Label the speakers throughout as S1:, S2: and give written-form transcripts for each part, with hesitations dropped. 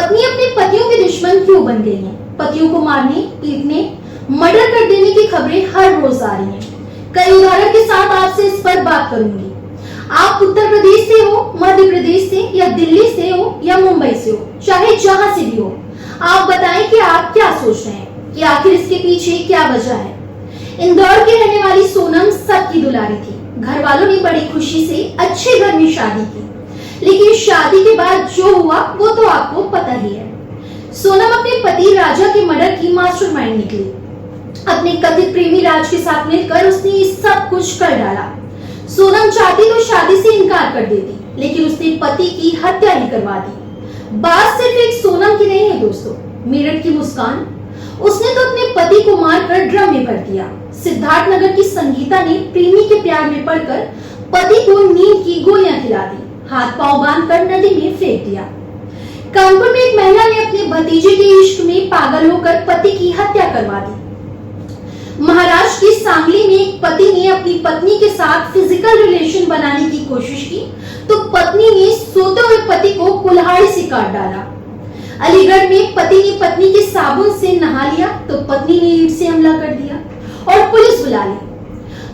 S1: पत्नी अपने पतियों के दुश्मन क्यों बन गई हैं? पतियों को मारने, पीटने, मर्डर कर देने की खबरें हर रोज आ रही हैं। कई उदाहरण के साथ आपसे इस पर बात करूंगी। आप उत्तर प्रदेश से हो, मध्य प्रदेश से या दिल्ली से हो या मुंबई से हो, चाहे जहां से भी हो, आप बताएं कि आप क्या सोच रहे हैं कि आखिर इसके पीछे क्या वजह है। इंदौर की रहने वाली सोनम सबकी दुलारी थी। घर वालों ने बड़ी खुशी से अच्छे घर में शादी की, लेकिन शादी के बाद जो हुआ वो तो आपको पता ही है। सोनम अपने पति राजा के मर्डर की मास्टरमाइंड निकली। अपने कथित प्रेमी राज के साथ मिलकर उसने ये सब कुछ कर डाला। सोनम चाहती तो शादी से इनकार कर देती, लेकिन उसने पति की हत्या ही करवा दी। बात सिर्फ एक सोनम की नहीं है दोस्तों, मेरठ की मुस्कान, उसने तो अपने पति को मारकर ड्रम में भर दिया। सिद्धार्थनगर की संगीता ने प्रेमी के प्यार में पड़कर पति को नींद की गोलियां खिला दी, हाथ पांव बांधकर नदी में फेंक दिया। कानपुर में एक महिला ने अपने भतीजे के इश्क में पागल होकर पति की हत्या करवा दी। महाराष्ट्र की सांगली में एक पति ने अपनी पत्नी के साथ फिजिकल रिलेशन बनाने की कोशिश की तो पत्नी ने सोते हुए पति को कुल्हाड़ी से काट डाला। अलीगढ़ में पति ने पत्नी के साबुन से नहा लिया तो पत्नी ने ईंट से हमला कर दिया और पुलिस बुला ली।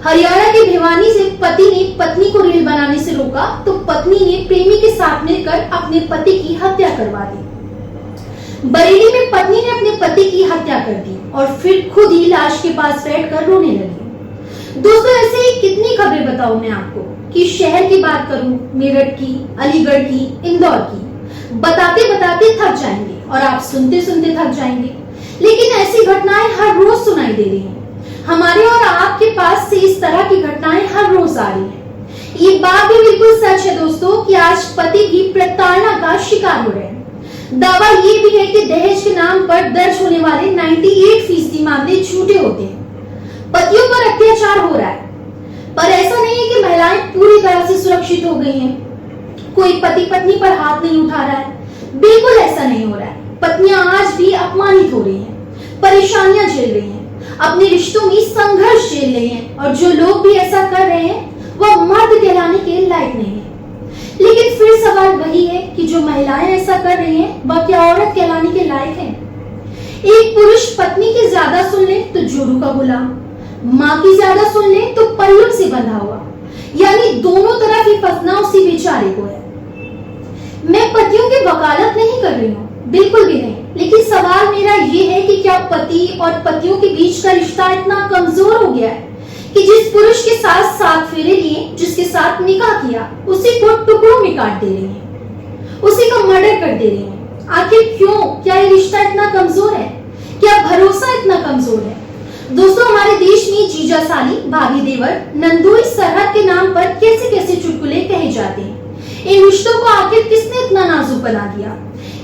S1: हरियाणा के भिवानी से पति ने पत्नी को रील बनाने से रोका तो पत्नी ने प्रेमी के साथ मिलकर अपने पति की हत्या करवा दी। बरेली में पत्नी ने अपने पति की हत्या कर दी और फिर खुद ही लाश के पास बैठकर रोने लगी। दोस्तों, ऐसे ही कितनी खबरें बताऊं मैं आपको कि शहर की बात करूं, मेरठ की, अलीगढ़ की, इंदौर की, बताते बताते थक जाएंगे और आप सुनते सुनते थक जाएंगे। लेकिन ऐसी घटनाएं हर रोज सुनाई दे रही हैं। हमारे और आपके पास से इस तरह की घटनाएं हर रोज आ रही हैं। ये बात भी बिल्कुल सच है दोस्तों कि आज पति भी प्रताड़ना का शिकार हो रहे हैं। दावा ये भी है कि दहेज के नाम पर दर्ज होने वाले 98% मामले झूठे होते हैं। पतियों पर अत्याचार हो रहा है, पर ऐसा नहीं है कि महिलाएं पूरी तरह से सुरक्षित हो गई हैं। कोई पति पत्नी पर हाथ नहीं उठा रहा है, बिल्कुल ऐसा नहीं हो रहा है। पत्नियां आज भी अपमानित हो रही हैं, परेशानियां झेल रही हैं, अपने रिश्तों में संघर्ष झेल रही हैं और जो लोग भी ऐसा कर रहे हैं वह मर्द कहलाने के लायक नहीं है। लेकिन फिर सवाल वही है कि जो महिलाएं ऐसा कर रही हैं वह क्या औरत कहलाने के लायक है? एक पुरुष पत्नी की ज्यादा सुन ले तो जोरू का गुलाम, माँ की ज्यादा सुन ले तो पल्लू से बंधा हुआ, यानी दोनों तरफ ही फंसना उसी बेचारे को है। मैं पतियों की वकालत नहीं कर रही हूँ, बिल्कुल भी नहीं, लेकिन सवाल मेरा ये है कि क्या पति और पतियों के बीच का रिश्ता इतना कमजोर हो गया है कि जिस पुरुष के साथ 7 फेरे लिए, जिसके साथ निकाह किया, उसी को टुकड़ों में काट दे रही हैं, उसी का मर्डर कर दे रही हैं। आखिर क्यों? क्या ये रिश्ता इतना कमजोर है? क्या भरोसा इतना कमजोर है? दोस्तों, हमारे देश में जीजा साली, भाभी देवर, नंदोई, सरहद के नाम पर कैसे कैसे चुटकुले कहे जाते हैं। इन रिश्तों को आखिर किसने इतना नाजुक बना दिया?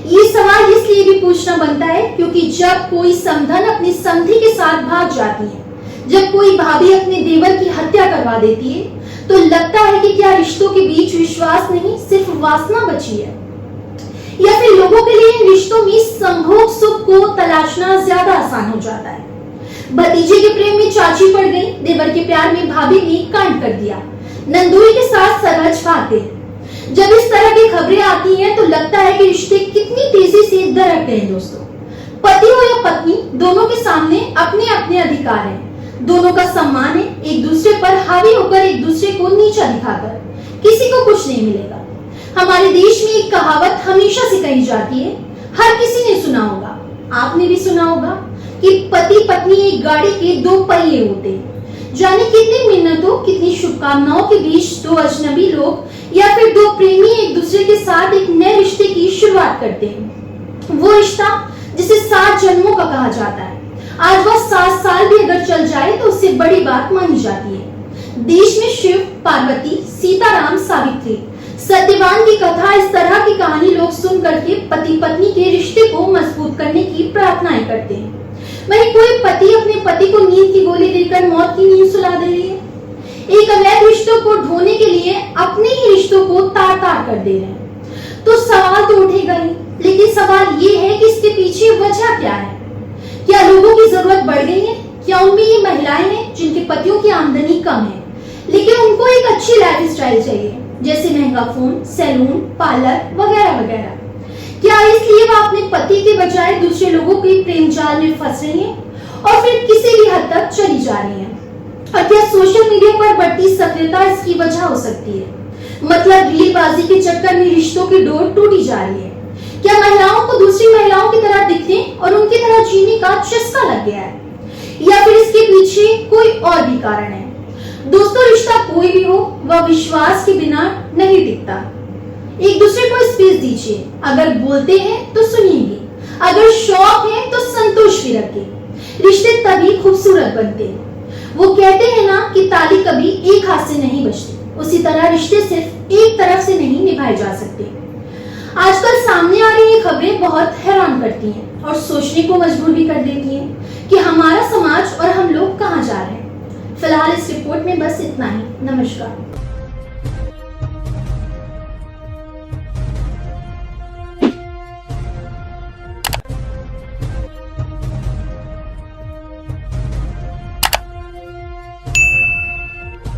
S1: ये सवाल इसलिए भी पूछना बनता है क्योंकि जब कोई समधन अपनी समधी के साथ भाग जाती है, जब कोई भाभी अपने देवर की हत्या करवा देती है, तो लगता है कि क्या रिश्तों के बीच विश्वास नहीं, सिर्फ वासना बची है? या फिर लोगों के लिए इन रिश्तों में संभोग सुख को तलाशना ज्यादा आसान हो जाता है? भतीजे के प्रेम में चाची पड़ गई, देवर के प्यार में भाभी ने कांड कर दिया, नंदोई के साथ सरहज भाग गए। जब इस तरह की खबरें आती हैं तो लगता है कि रिश्ते कितनी तेजी से दरकते हैं। दोस्तों, पति हो या पत्नी, दोनों के सामने अपने अपने अधिकार हैं, दोनों का सम्मान है। एक दूसरे पर हावी होकर एक दूसरे को नीचा दिखाकर किसी को कुछ नहीं मिलेगा। हमारे देश में एक कहावत हमेशा से कही जाती है, हर किसी ने सुना होगा, आपने भी सुना होगा कि पति पत्नी एक गाड़ी के 2 पहिए होते हैं। जाने कितनी मिन्नतों, कितनी शुभकामनाओं के बीच 2 अजनबी लोग या फिर 2 प्रेमी एक दूसरे के साथ एक नए रिश्ते की शुरुआत करते हैं। वो रिश्ता जिसे 7 जन्मों का कहा जाता है, आज वह 7 साल भी अगर चल जाए तो उससे बड़ी बात मानी जाती है। देश में शिव, पार्वती, सीताराम, सावित्री, सत्यवान की कथा, इस तरह की कहानी लोग सुन करके पति पत्नी के रिश्ते को मजबूत करने की प्रार्थनाएं करते हैं। वहीं कोई पति अपने पति को नींद की गोली देकर मौत की नींद सुला दे रही है। एक अवैध रिश्तों को ढोने के लिए अपने ही रिश्तों को तार तार कर दे रहे हैं। तो सवाल तो उठेगा ही, लेकिन सवाल ये है कि इसके पीछे वजह क्या है? क्या लोगों की जरूरत बढ़ गई है? क्या उनमें ये महिलाएं हैं जिनके पतियों की आमदनी कम है, लेकिन उनको एक अच्छी लाइफ स्टाइल चाहिए, जैसे महंगा फोन, सैलून, पार्लर वगैरह वगैरह? क्या इसलिए वह अपने पति के बजाय दूसरे लोगों के प्रेम जाल में फंस रही हैं और फिर किसी भी हद तक चली जा रही हैं। और क्या सोशल मीडिया पर बढ़ती सक्रियता इसकी वजह हो सकती है? मतलब रीलबाजी के चक्कर में रिश्तों की डोर टूटी जा रही है। क्या महिलाओं को दूसरी महिलाओं की तरह दिखने और उनकी तरह जीने का चस्का लग गया है, या फिर इसके पीछे कोई और भी कारण है? दोस्तों, रिश्ता कोई भी हो, वह विश्वास के बिना नहीं टिकता। एक दूसरे को स्पेस दीजिए। अगर बोलते हैं तो सुनिए, अगर शौक है तो संतोष भी रखें। रिश्ते तभी खूबसूरत बनते हैं। वो कहते हैं ना कि ताली कभी एक हाथ से नहीं बजती, उसी तरह रिश्ते सिर्फ एक तरफ से नहीं निभाए जा सकते। आजकल सामने आ रही ये खबरें बहुत हैरान करती हैं और सोचने को मजबूर भी कर देती हैं कि हमारा समाज और हम लोग कहाँ जा रहे हैं। फिलहाल इस रिपोर्ट में बस इतना ही। नमस्कार।